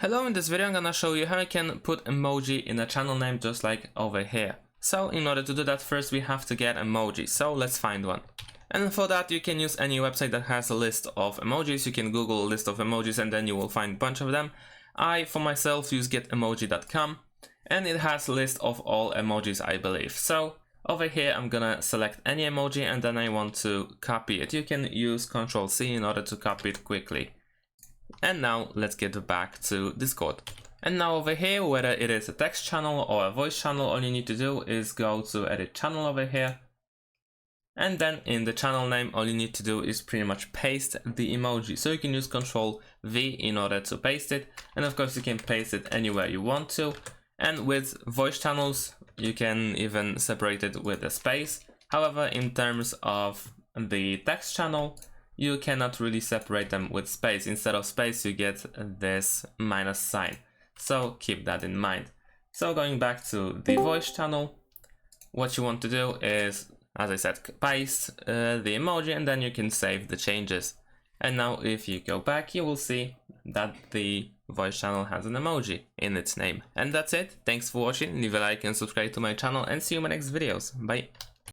Hello, in this video I'm gonna show you how you can put emoji in a channel name just like over here. So in order to do that, first we have to get emoji, so let's find one. And for that you can use any website that has a list of emojis. You can Google a list of emojis and then you will find a bunch of them. I for myself use getemoji.com and it has a list of all emojis, I believe. So over here I'm gonna select any emoji and then I want to copy it. You can use Ctrl+C in order to copy it quickly. And now let's get back to Discord. And now over here, whether it is a text channel or a voice channel, all you need to do is go to edit channel over here. And then in the channel name, all you need to do is pretty much paste the emoji. So you can use Ctrl+V in order to paste it. And of course you can paste it anywhere you want to. And with voice channels, you can even separate it with a space. However, in terms of the text channel, you cannot really separate them with space. Instead of space, you get this minus sign. So keep that in mind. So going back to the voice channel, what you want to do is, as I said, paste the emoji and then you can save the changes. And now if you go back, you will see that the voice channel has an emoji in its name. And that's it. Thanks for watching. Leave a like and subscribe to my channel and see you in my next videos. Bye.